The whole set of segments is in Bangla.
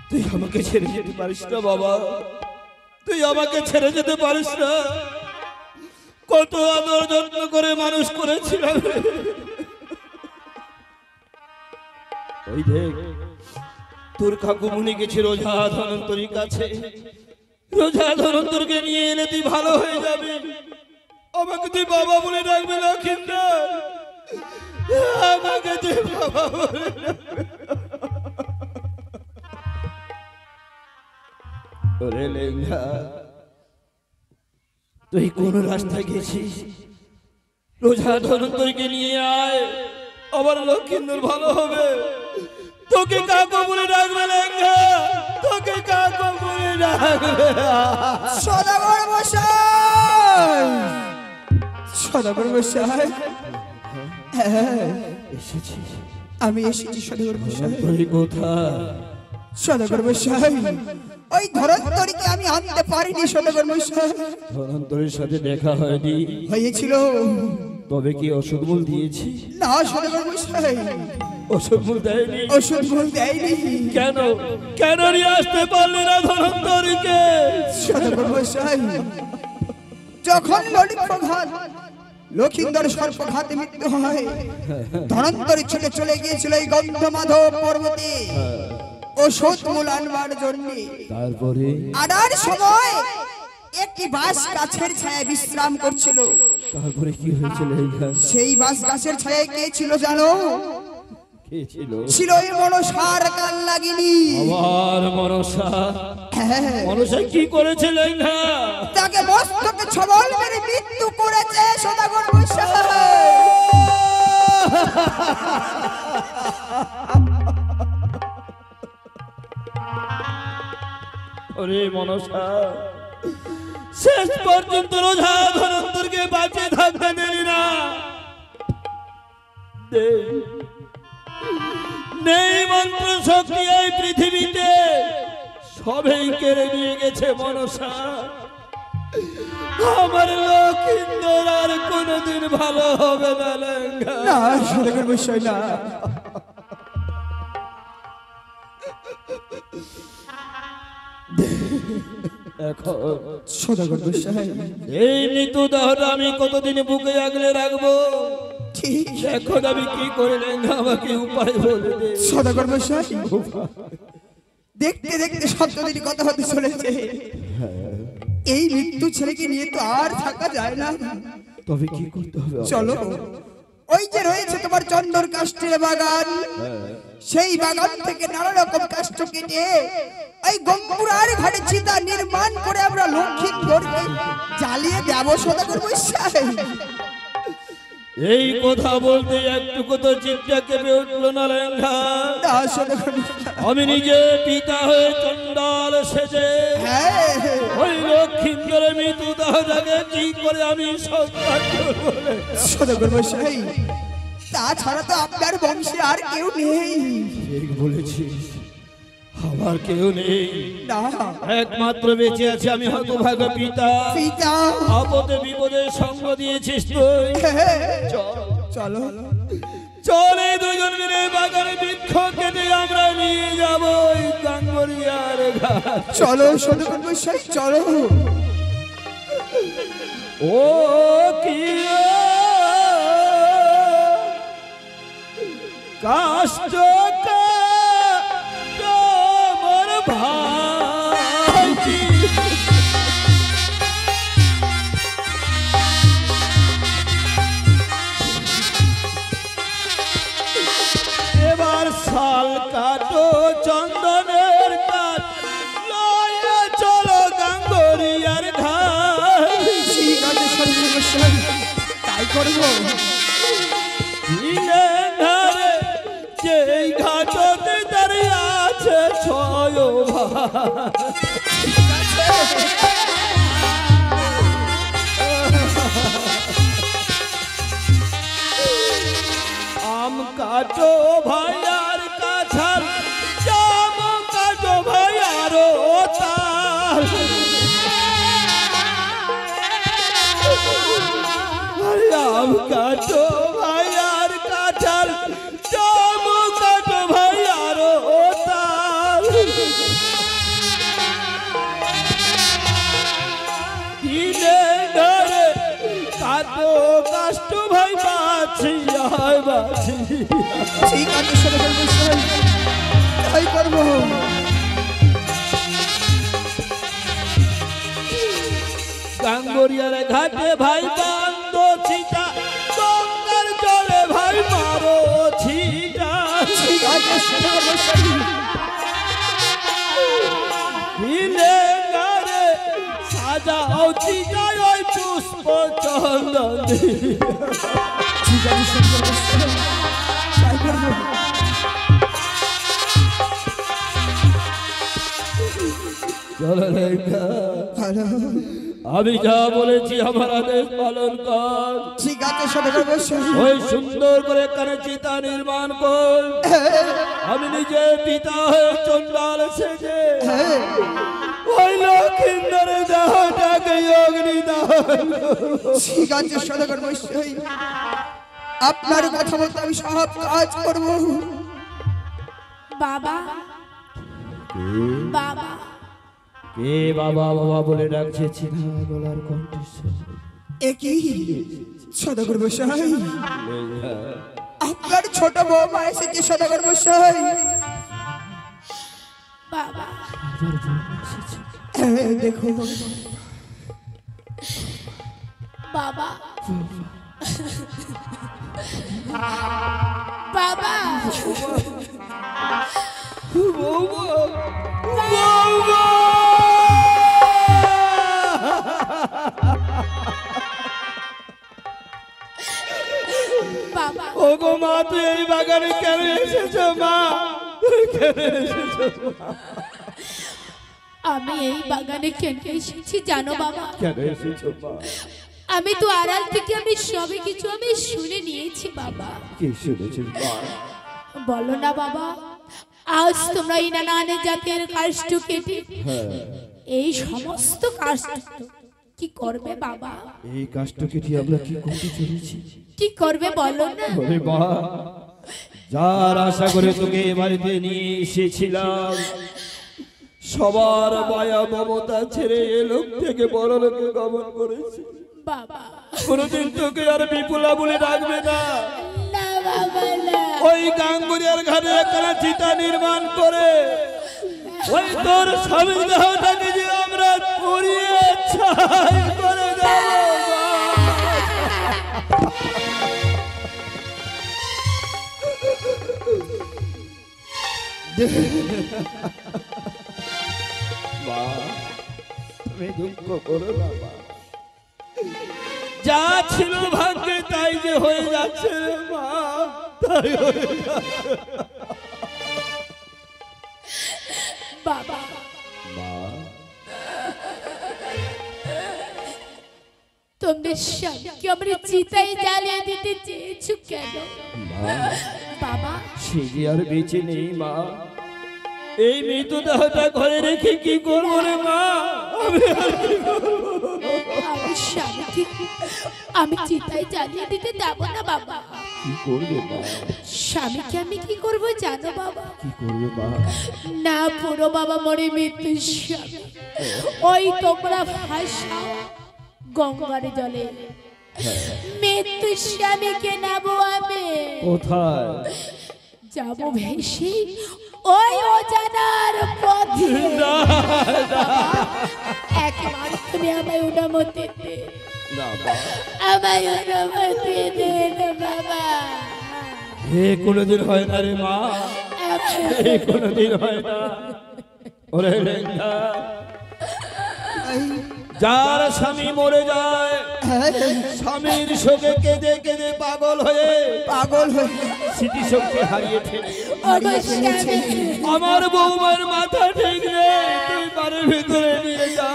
তুই আমাকে ছেড়ে যেতে পারিস না বাবা, তুই আমাকে ছেড়ে যেতে পারিস না। কত আদর যত্ন করে মানুষ করেছিলাম। ওই দেখ তোর কাকুমুনি গেছে রোজা ধনন্তরীর কাছে, রোজা ধনন্তরকে নিয়ে এলে তুই ভালো হয়ে যাবে। আমাকে তুই বাবা বলে ডাকবে না, কিন্তু আমাকে তুই বাবা বলে ওরে লেঙ্গা, তুই কোন রাস্তায় গেছিস? রোজা ধনন্তরীকে নিয়ে আয়, আবার লক্ষ্মীন্দর ভালো হবে। তোকে কাকু বলে ডাকবে লেঙ্গা, তোকে কাকু বলে ডাকবে। সদাগর মশাই, সদাগর মশাই, এসেছিস? আমি এসেছি সদাগর মশাই। তুই কোথায়? সদাগর মশাই, ওই ধনন্তরীকে আমি আনতে পারিনি সদাগর মশাই। ধনন্তরীর সাথে দেখা হয়নি? হয়েছিল। তবে কি ওষুধ মূল দিয়েছি? না সদাগর মশাই, ওষুধ মূল দেয়নি। ওষুধ মূল দেয়নি। কেন কেন নিয়ে আসতে পারলি না ধনন্তরীকে? সদাগর মশাই, যখন লক্ষিন্দর সর্পঘাতে মৃত্যু হয়, ধনন্তরী ছুটে চলে গিয়েছিল এই গন্ধমাধব পর্বতে ওষুধ মূল আনবার জন্য। তারপরে আনার সময় একটি বাঁশ গাছের ছায়ায় বিশ্রাম করছিল। তারপরে কি হয়েছিল? সেই বাঁশ গাছের ছায়ায় কে ছিল জানো? কে ছিল? ছিল এই মনসার কাল লাগিনি। আমার মনসা? মনসা কি করেছিল? তাকে মস্তকে ছবল মেরে মৃত্যু করেছে সদাগর মশাই। ওরে মনসা, শেষ পর্যন্ত রোজা ধনন্তরকে বাঁচিয়ে থাকতে দিলি না। নেই মন্ত্র শক্তি এই পৃথিবীতে, সবাই কেড়ে নিয়ে গেছে মনসা। আমার লক্ষিন্দর আর কোনদিন ভালো হবে না লেঙ্গা। না সদাগর মশাই, না। এখন সদাগর মশাই, এই মৃত্যু দেহটা আমি কতদিন বুকে আগলে রাখবো? ঠিক এখন আমি কি করে লেঙ্গা, আমাকে উপায় বলে দে। সদাগর মশাই, দেখতে দেখতে সপ্তদিন কথা হতে চলেছে। এই মৃত্যু ছেলেকে নিয়ে তো আর থাকা যায় না। তবে কি করতে হবে? চলো, ওই যে রয়েছে তোমার চন্দর কাষ্ঠের বাগান, সেই বাগান থেকে নানা রকম কাষ্ঠ কেটে এই গঙ্গুরার ঘাটে চিতা নির্মাণ করে আমরা লক্ষ্মীন্দরকে জ্বালিয়ে দেব সদাগর মশাই। এই কথা বলতে একটু কত চিন্তা কেঁপে উঠলো না লেঙ্গা। আমি নিজে পিতা হয়ে চন্ডাল সেজে ওই লক্ষ্মীন্দরের মৃত্যু দেহটাকে কি করে আমি সংবাদ করব? সদাগর মশাই, তাছাড়া তো আপনার বংশে আর কেউ নেই। ঠিক বলেছিস, আমার কেউ নেই। না, একমাত্র বেঁচে আছে আমি হতভাগা পিতা। পিতা, আপদে বিপদে সঙ্গ দিয়েছিস তুই। চলো চল, এই দুজন মিলে বাগানে বৃক্ষ কেটে আমরা নিয়ে যাব ওই গাঙ্গরিয়ার ঘাট। চলো সদাগর মশাই, চলো। ও কি কাষ্ট আমার ভাই, এবার শাল কাটো চন্দনের কাঠ লয়ে চলো গাঙ্গরিয়ার ঘাট। ঠিক আছে সদাগর মশাই, তাই করবো। যেই ঘাটতে দাঁড়িয়ে আছে ছয় আম কাটো ভাই আর কাঁঠাল, জাম কাটো ভাই আরো তাল। আম কাটো ভাই আর বাঁচি। ঠিক আছে সদাগর মশাই, তাই করবো। গাঙ্গরিয়ার ঘাটে ভাই বান্দ চিতা, গঙ্গার জলে ভাই মারো ছিটা। ঠিক আছে সদাগর মশাই। দিলে গারে সাজাও চিতায় ওই পুষ্প চন্দন দিয়ে। ঠিক আছে সদাগর মশাই, তাই করবো। চলো লেঙ্গা, ভালো। আমি যা বলেছি আমার আদেশ পালন কর। ঠিক আছে সদাগর মশাই। ওই সুন্দর করে কানে চিতা নির্মাণ কর। আমি নিজে পিতা হয়ে চন্ডাল সেজে ওই লক্ষিন্দরে দেহটাকে অগ্নি দান। ঠিক আছে সদাগর মশাই, আপনার কথা মতো আমি সব কাজ করবো। বাবা বাবা কে বাবা বাবা বলে ডাকছে চিনা গলার কণ্ঠস্বর। একই সদাগর মশাই, আপনার ছোট বৌমা এসেছে সদাগর মশাই। বাবা দেখো বাবা বাবা বাবা ওগো মা, তুই এই বাগানে কেন এসেছো মা? তুই কেন এসেছো মা? আমি এই বাগানে কেন এসেছি জানো বাবা? কেন এসেছো মা? আমি তো আড়াল থেকে আমি সবে কিছু আমি শুনে নিয়েছি বাবা। কি শুনেছিস মা? বলো না বাবা, আজ তোমরা এই নানানে জাতের কাষ্ঠ কেটে এই সমস্ত কাষ্ঠ কি করবে বাবা? এই কাষ্ঠ কেটে আমরা কি করতে চলেছি? কি করবে বলো না? ওরে মা, যার আশা করে তোকে এ বাড়িতে নিয়ে এসেছিলাম, সবার মায়া মমতা ছেড়ে এ লোক থেকে বড় লোকে গমন করেছে। বাবা কোনদিন তোকে আর বিপুলা বলে ডাকবে না। না বাবা না। ওই গাঙ্গুরিয়ার ঘাটে একখানা চিতা নির্মাণ করে ওই তোর স্বামীর দেহটাকে যে আমরা পুড়িয়ে ছাই করে দেব। মা, তুমি দুঃখ করো না মা। যা ছিল ভাগ্যে তাই যে হয়ে যাচ্ছে রে মা, তাই হয়ে যাচ্ছে। বাবা মা, তোমরা স্বামীকে আমরা চিতায় জ্বালিয়ে দিতে চেয়েছো কেন মা, বাবা? সে যে আর বেঁচে নেই মা। এই মৃতদেহটা ঘরে রেখে কি করবো রে মা? আমি আর কি করবো? আমার স্বামীকে আমি চিতায় জ্বালিয়ে দিতে দেবো না বাবা। কি করবে মা? স্বামীকে আমি কি করবো জানো বাবা? কি করবে মা? না পুরো বাবা মরে মৃত্যু স্বামী ওই তোমরা ভাষাও গঙ্গার জলে মৃত্যু স্বামীকে নেবো আমি। কোথায় যাবো ভেসে ওই অজানার পথে। একবার তুমি আমায় অনুমতি দে, না মা, আমায় অনুমতি দে না বাবা। এ কোনোদিন হয় না রে মা, এ কোনোদিন হয় না। ওরে লেঙ্গা, যার স্বামী মরে যায় স্বামীর শোকে কেঁদে কেঁদে পাগল হয়ে স্মৃতিশক্তি হারিয়ে ফেলে। আমার বৌমার মাথা ঠিক নেই, তুই বাড়ির ভিতরে নিয়ে যা।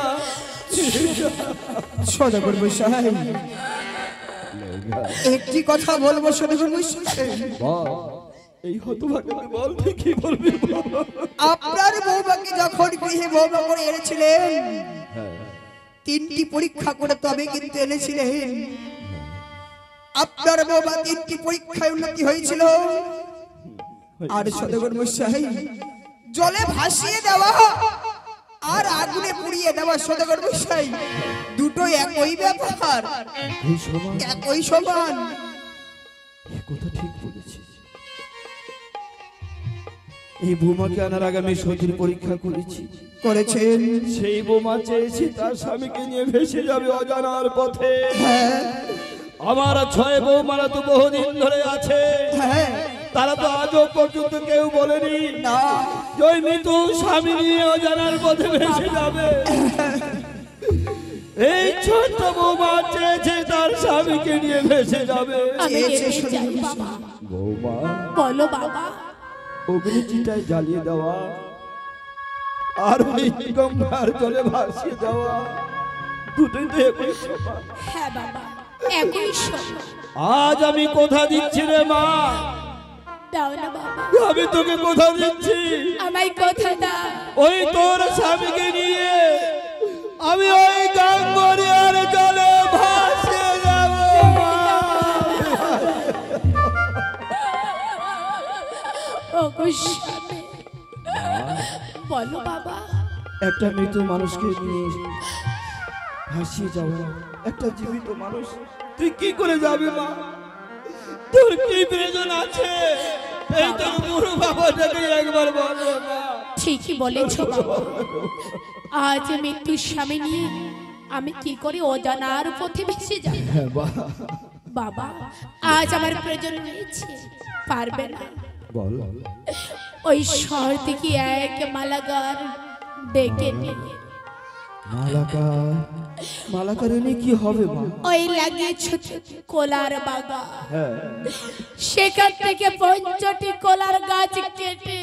সদাগর মশাই, একটি কথা বলবো সদাগর মশাই। এই হতভাগ্যকে বল, তুই কি বলবি বল। আপনার বৌমাকে যখন গৃহে বৌমা করে এনেছিলেন, তিনটি পরীক্ষা করে তবে কিন্তু এনেছিলেন। আপনার বৌমা তিনটি পরীক্ষায় উন্নতি হয়েছিল। আর সদাগর মশাই, জলে ভাসিয়ে দেওয়া আর আগুনে পুড়িয়ে দেওয়া সদাগর মশাই দুটো একই ব্যাপার, একই সমান। কথা ঠিক বলেছিস। এই বোমাকে আনার আগে আমি সতীর পরীক্ষা করেছি। করেছেন? সেই বোমা চেয়েছি তার স্বামীকে নিয়ে ভেসে যাবে অজানার পথে। হ্যাঁ আমার 6 বৌমারা তো বহুদিন ধরে আছে, হ্যাঁ। তারা তো আজও পর্যন্ত কেউ বলেনি না, জয় মৃত্যু স্বামী নিয়ে অজানার পথে ভেসে যাবে। এই ছোট্ট বৌমা চেয়েছে তার স্বামীকে নিয়ে ভেসে যাবে। আমি চেয়েছে যেতে চাই শুধু বাবা। বৌমা, বলো বাবা। অগ্নিচিতায় জ্বালিয়ে দেওয়া আর ওই গঙ্গার জলে ভাসিয়ে দেওয়া, দুটোই তো একই সমান। হ্যাঁ বাবা, একই সমান। আজ আমি কথা দিচ্ছি রে মা, দাও না বাবা, আমি তোকে কথা দিচ্ছি, আমায় কথা দাও। ওই তোর স্বামীকে নিয়ে আমি ওই গঙ্গার জলে ভাসিয়ে যাব। ওগো স্বামী, বলো বাবা। একটা মৃত মানুষকে নিয়ে ভাসিয়ে যাওয়া, একটা জীবিত মানুষ তুই কি করে যাবি মা? তোর কি প্রয়োজন আছে? এই তোর বুড়ো বাবাটাকে একবার বল মা। ঠিকই বলেছো বাবা, আজ মৃত্যুর স্বামী নিয়ে আমি কি করে অজানার পথে ভেসে যাব? বাবা, আজ আমার প্রয়োজন রয়েছে, পারবে না? বল। ওই শহর থেকে এক মালাগার ডেকে নিয়ে মালাকার এনে কি হবে মা? ওই লাগিয়েছ কোলার বাগা, হ্যাঁ সেখান থেকে ৫টি কোলার গাছ কেটে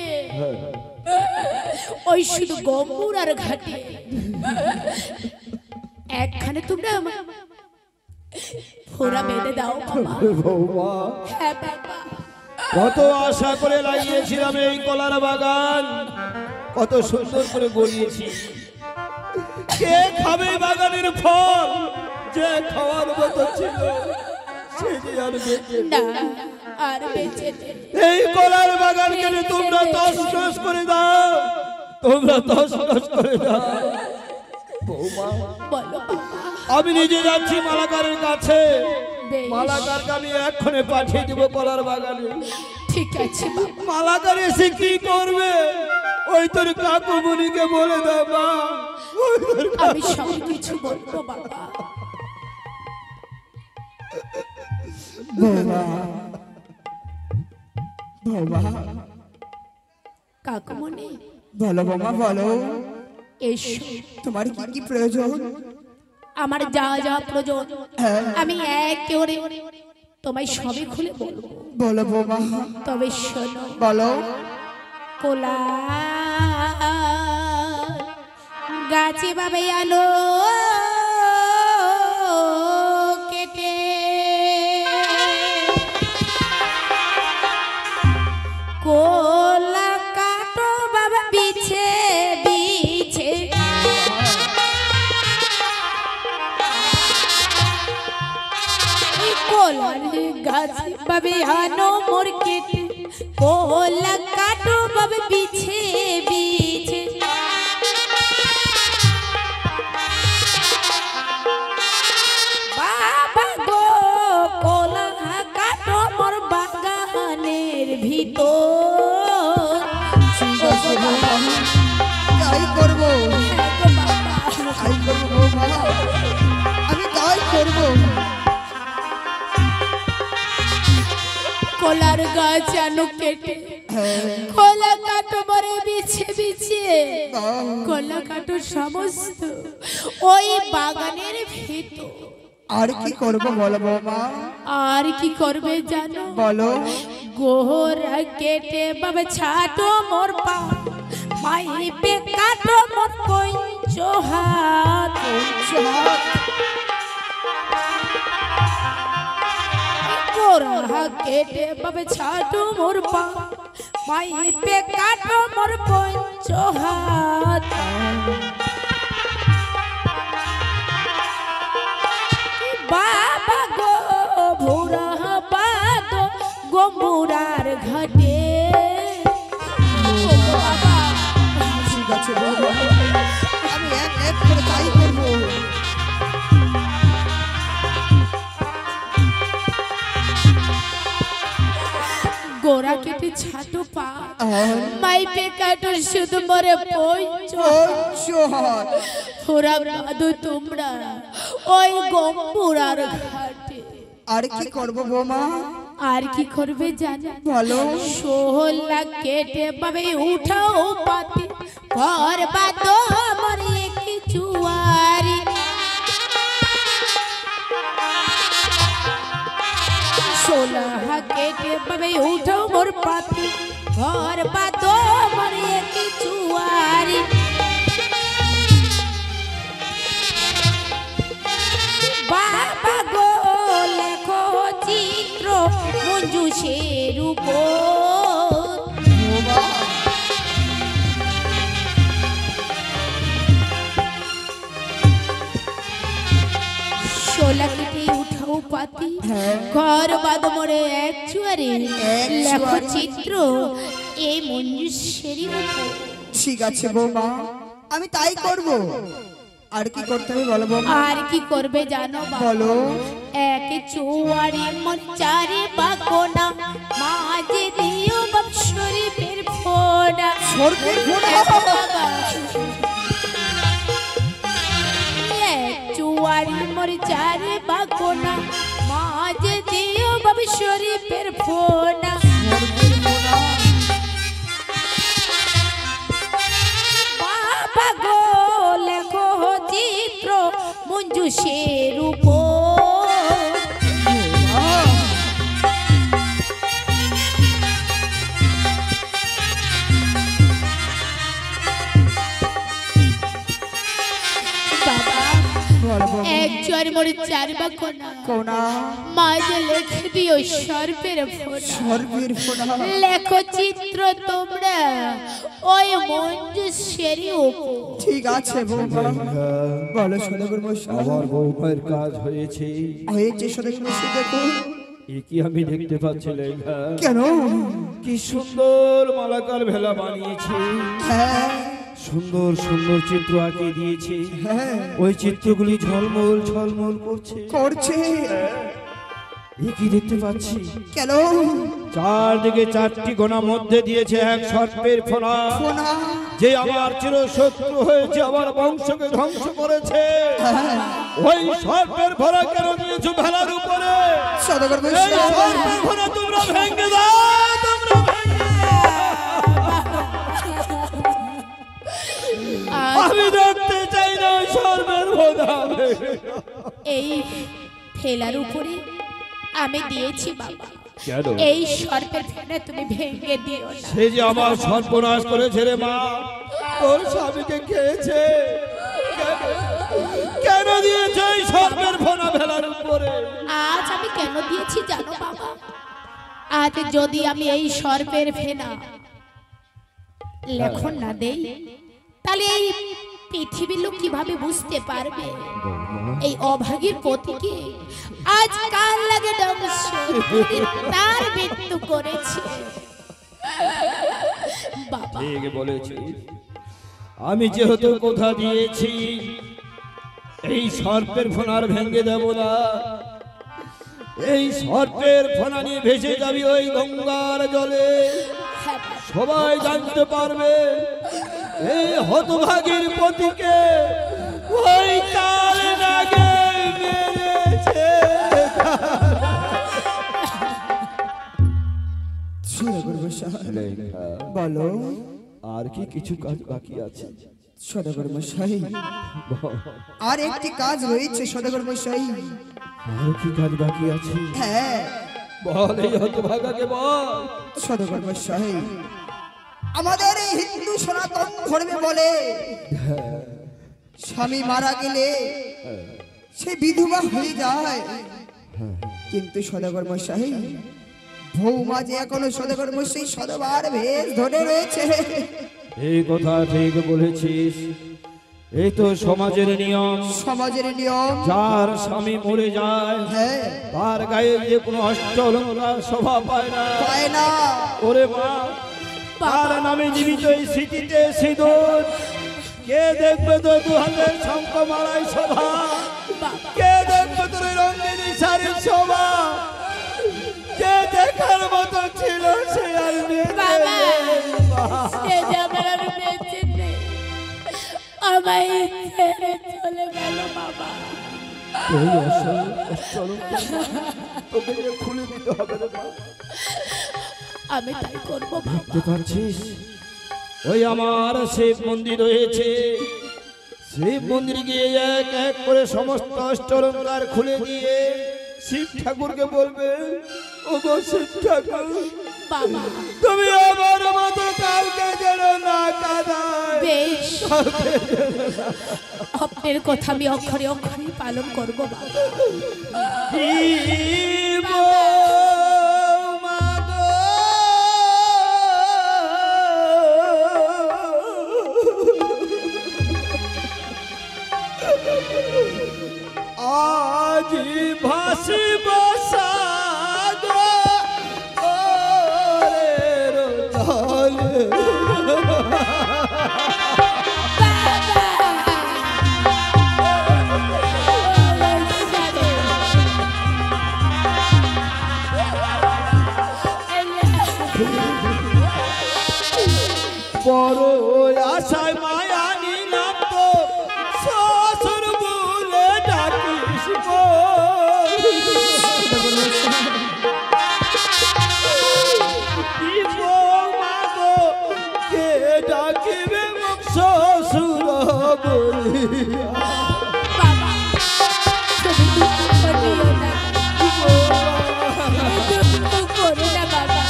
ওই শুধু গম্বুর আর ঘাটে একখানে তোমরা ফোড়া বেঁধে দাও বাবা। বৌমা, হ্যাঁ বাবা, কত আশা করে লাগিয়েছিলাম এই কলার বাগান, কত সুন্দর করে গলিয়েছি। কে খাবে বাগানের ফল? যে খাওয়ার মতো ছিল সে যে আর বেঁচে নেই। না আর বেঁচে নেই। এই কলার বাগান কেটে তোমরা তছনছ করে দাও, তোমরা তছনছ করে দাও। বৌমা, বলো বাবা। আমি নিজে যাচ্ছি মালাকারের কাছে, বেশ, মালাকারকে আমি এক্ষণে পাঠিয়ে দিব কলার বাগানে। ঠিক আছে বাবা। মালাকার এসে কি করবে ওই তোর কাকুমণিকে বলে দাও মা। ওই তোর আমি সব কিছু বলবো বাবা। বৌমা, বৌমা, কাকুমণি, বলো বৌমা বলো, এসো। তোমার কি কি প্রয়োজন? আমার যা যা প্রয়োজন হ্যাঁ আমি এক করে তোমায় সবই খুলে বলবো। বলো বৌমা, তবে শোনো, বলো। কোলা গাছে বাবে আলো কেটে কোলা কাটো বাবা বিছে বিছে কোলার গাছে বাবে আনো মোর কেটে কোলা কাটো বাবা বিছে বিছে বাবা গো কোলা কাটো মোর বাগানের ভিতর। ঠিক আছে বৌমা, তাই করবো, তাই করবো বৌমা, আমি তাই করবো। কোলার গাছ আনো কেটে কোলা কাটো মরে বিছে বিছে কোলা কাটো সমস্ত ওই বাগানের ভিতর। আর কি করবো বলো বৌমা, আর কি করবে জানো? বলো। গোহরা কেটে বাবা ছাটো মোর পা মাইপে কাটো মোর পঞ্চ হাত। গোহরা কেটে বাবা ছাটো মোর পা মাইপে কাটো মোর পঞ্চ হাত। বাবা গো ভোরা বাদ গোমুরার ঘাটে। বাবা ঠিক আছে বৌমা, আমি এক এক করে তাই করবো। গোড়া কেটে ছাটো পা মাইপে কাটো শুধু মরে ওরা বাদু তোমরা ওই গম্বুরার ঘাটে। আর কি করব বৌমা? আর কি করবে জানো? বলো। সোহলা কেটে পাবে উঠাও পাতে ঘর বাদো আমার একই চুয়ারি। সোলহা কেটে পাবে উঠাও মোর পাতে ঘর বাদো আমার একই চুয়ারি। বাবা গো লেখো চিত্র মঞ্জুষের উপর। শোলা কেটে উঠাও পাতি ঘর বাদ মরে এক চুয়ারে লেখো চিত্র এই মঞ্জুষের উপর। ঠিক আছে বৌমা, আমি তাই করব। আর কি করতে হবে বলো বৌমা? আর কি করবে জানো? বলো। এক চুয়ারি মন চারে বাগোনা মাঝে দিও বাপ শরীফের ফোনা। এক চুয়ারি মন চারে বাগোনা মাঝে দিও বাপ শরীফের ফোনা। বাবা গো লেখো চিত্র মঞ্জুষের উপর। এক চুয়ারি মোর চার বাগোনা মাঝে লিখে দিও সর্পের ফোনা। লেখো চিত্র তোমরা ওই মঞ্জুষের উপর। ঠিক আছে বৌমা, বলো সদাগর মশাই। আমার বৌমার কাজ হয়েছে। সদাগর মশাই দেখো। এ কি আমি দেখতে পাচ্ছি লেখা? কেন? কি সুন্দর মালাকার ভেলা বানিয়েছে। হ্যাঁ সুন্দর সুন্দর চিত্র আঁকে দিয়েছে। ওই চিত্রগুলি ঝলমল ঝলমল করছে। এ কি দেখতে পাচ্ছি? কেন? চারদিকে চারটি গোনা মধ্যে দিয়েছে এক সর্পের ফোনা, যে আমার চির শত্রু হয়েছে, আমার বংশকে ধ্বংস করেছে। ওই সর্পের ফোনা কেন দিয়েছো ভেলার উপরে? সদাগর এই মশাই সর্পের ফোনা তোমরা ভেঙে দাও, তোমরা ভেঙে দাও। আমি দেখতে চাই না সর্বের ফোনা। এই ফেলার উপরে আমি দিয়েছি বাবা। কেন? এই সর্পের ফেনা তুমি ভেঙে দিও না। সে যে আমার সর্বনাশ করেছে রে মা, ওর স্বামীকে খেয়েছে। কেন দিয়েছে এই সর্পের ফোনা ভেলার উপরে? আজ আমি কেন দিয়েছি জানো বাবা? আজ যদি আমি এই সর্পের ফেনা লেখন না দেই তাহলে এই পৃথিবীর লোক কিভাবে বুঝতে পারবে এই অভাগীর পতিকে আজ কাল লাগে ধ্বংস তার মৃত্যু করেছে। বাবা ঠিক বলেছিস। আমি যেহেতু কথা দিয়েছি এই সর্পের ফোনার ভেঙে দেব না। এই সর্পের ফোনা নিয়ে ভেসে যাবি ওই গঙ্গার জলে। সবাই জানতে পারবে এই হতভাগীর পতিকে ওই তাল নাগে মেরেছে। বলো, আর কি কিছু কাজ বাকি আছে? সদাগর মশাই আর একটি কাজ রয়েছে। সদাগর মশাই আর কি কাজ বাকি আছে? হ্যাঁ বল, এই হতভাগাকে বল। সদাগর মশাই আমাদের এই হিন্দু সনাতন ধর্মে বলে স্বামী মারা গেলে সে বিধবা হয়ে যায়, কিন্তু সদাগর মশাই বৌমা যে এখনো সদাগর মশাই সদবার ভেষ ধরে রয়েছে। এই কথা ঠিক বলেছিস। এই তো সমাজের নিয়ম। সমাজের নিয়ম। যার স্বামী মরে যায় তার গায়ে যে কোনো অষ্ট অলঙ্কার শোভা পায় না। ওরে মা, তার নামে জীবিত এই স্মৃতিতে সিঁদুর কে দেখবে? তো দু হাতের শঙ্খ মালাই শোভা কে দেখবে? তোর রঙিনী শাড়ির শোভা যে দেখার মতো ছিল সে বাবা। এই আসল চলো তোকে যে খুলে দিতে হবে রে মা। আমি তাই করবো বাবা। বুঝতে পারছিস ওই আমার শিব মন্দির রয়েছে, শিব মন্দির গিয়ে এক এক করে সমস্ত অষ্টলঙ্কার খুলে দিয়ে শিব ঠাকুরকে বলবে, ও গো শিব ঠাকুর বাবা তুমি আমার মতো কাউকে যেন না কাঁদায়। বেশ, আপনার কথা আমি অক্ষরে অক্ষরে পালন করবো বাবা। জীব মাগো আজ ভাসি বসাগো ওরে রোজালে বড় আশায় মায়া নিলাম তো শ্বশুর বলে ডাকিস গো। কি গো মা গো, কে ডাকিবে মোক শ্বশুর বলিয়া। বাবা তুমি দুঃখ করিও না, দুঃখ করো না বাবা।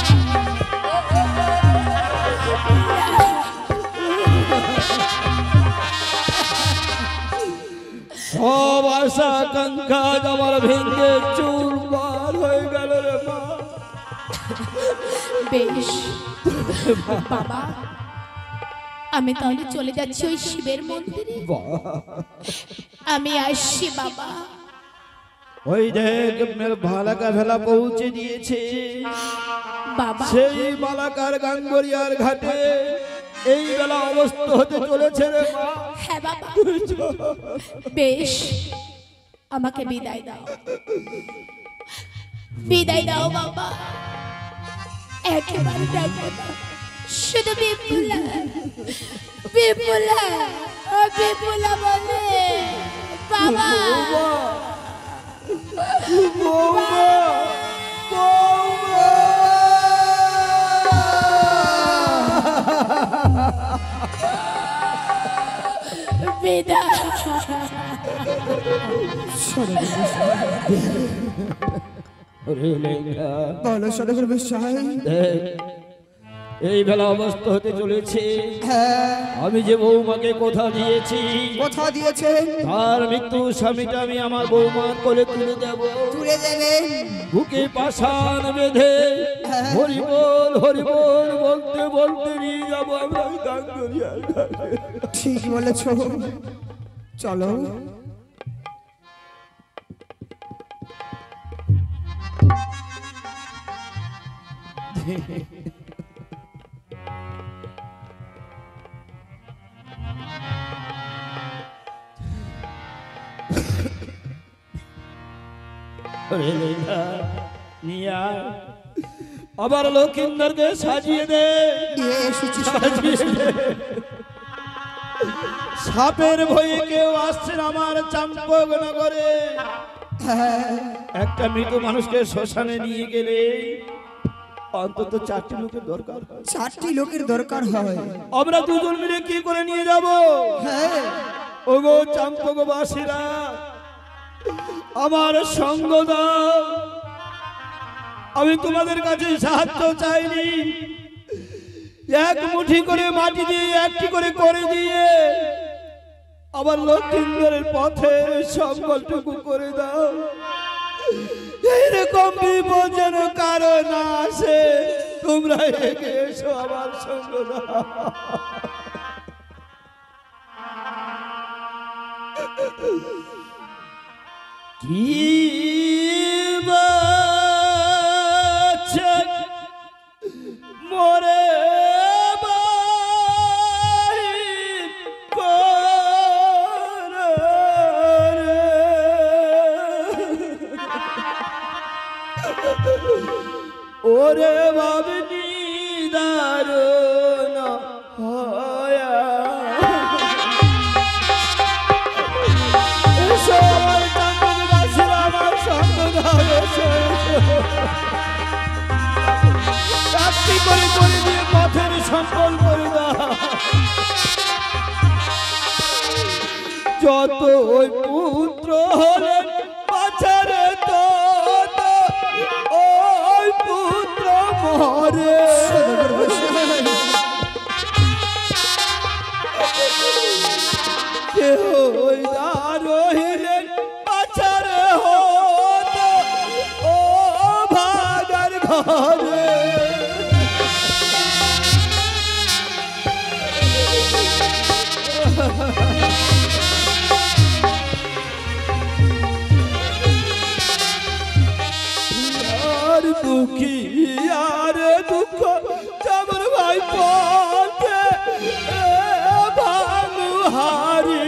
সব আশা আকাঙ্ক্ষা আমার ভেঙে চুরমার হয়ে গেল রে মা। বেশ বাবা, আমি তাহলে চলে যাচ্ছি ওই শিবের মন্দিরে। আমি আসছি বাবা। ওই দেখ ভালাকা ভেলা পৌঁছে দিয়েছে বাবা সেই মালাকার গাঙ্গরিয়ার ঘাটে এই বেলা অবস্থা হতে চলেছে রে মা। হ্যাঁ বাবা, বেশ আমাকে বিদায় দাও, বিদায় দাও বাবা। একেবারে ডাকবো না, শুধু বিপুলা বিপুলা ও বিপুলা বলে বাবা। বিদায়। বলো সরকার মশাই। এই বেলা অবস্থা হতে চলেছে, হ্যাঁ আমি যে বৌমাকে কথা দিয়েছি কথা দিয়েছেন, তার মৃত্যু স্বামীটা আমি আমার বৌমার কোলে তুলে দেব। তুলে দেবেন। বুকে পাষাণ বেঁধে হরিবোল হরিবোল বলতে বলতে নিয়ে যাবো আমরা ওই গাঙ্গরিয়ার ঘাটে। ঠিক বলেছ, চলো। আবার লক্ষিন্দরকে সাজিয়ে দে, দিয়ে এসেছি সাজিয়ে দে। সাপের ভয়ে কেউ আসছে না আমার চাম্পক নগরে। একটা মৃত মানুষকে শ্মশানে নিয়ে গেলে অন্তত 4টি লোকের দরকার হয়। 4টি লোকের দরকার হয়। আমরা দুজন মিলে কি করে নিয়ে যাব? হ্যাঁ ওগো চাম্পকবাসীরা, আমার সঙ্গ দাও। আমি তোমাদের কাছে সাহায্য চাইনি, এক মুঠি করে মাটি দিয়ে একটি করে করে দিয়ে আবার লক্ষিন্দরের পথে সম্বলটুকু করে দাও। এইরকম বিপদ যেন কারো না আসে, তোমরা এগিয়ে এসো আমার সঙ্গ দাও। কি মোরে ওরে বাবনি দারুণ হয়া ওই পুত্র হলেন বাছারে তো ওই পুত্র মরে কেহ রহিলেন বাছারে হত ও ভাগার ঘরে দুঃখী আর দুঃখ যেমন ভাই পথে ভানুহারি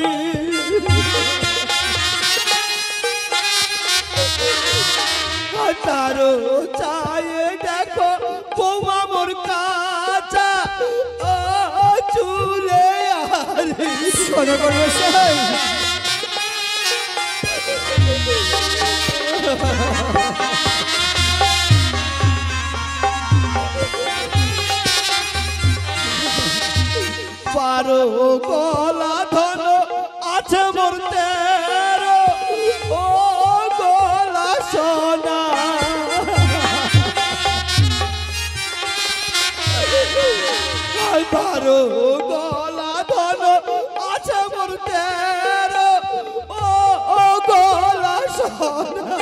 তারও চায়ে দেখো বৌমা মোর কাঁচা চুলে আরি সোনা করবে পারো গলা ধন আছে মোর তেরো ও গলা সোনা পারো গলা ধন আছে মোর তেরো ও গলা সোনা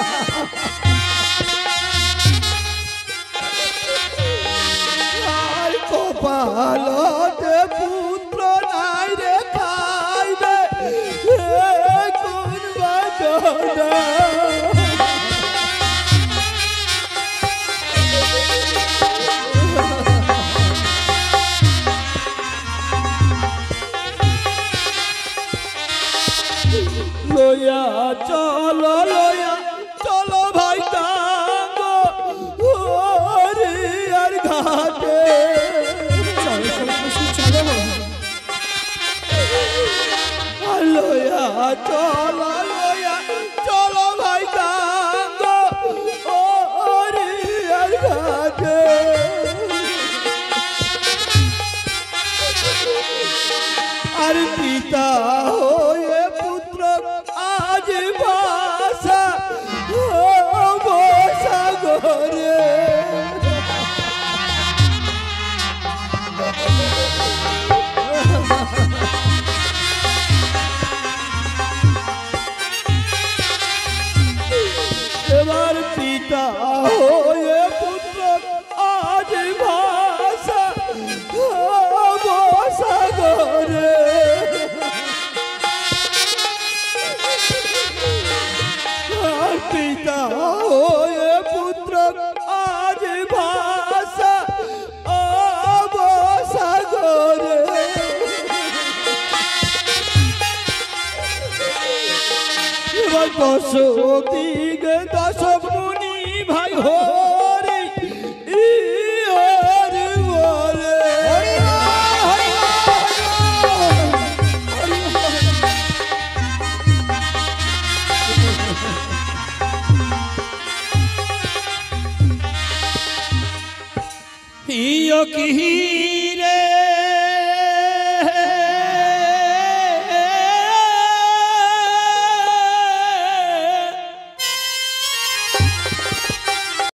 কপালতে পুত্র নাই রে খাইবে কোন বাজনা লইয়া চলো ভাই টাঙ্গ হরিয়ার ঘাটে লইয়া চলো ভাই টাঙ্গ হরিয়ার ঘাটে আর পিতা হয়ে পুত্র আজ ভাষা সাগরে এবার পিতা হয়ে পুত্র আজ ভাষা সাগরে পিতা হয়ে পুত্র আজ ভাষা সাগরে এবার দশ মুনি ভাই হরি হরি বলে কি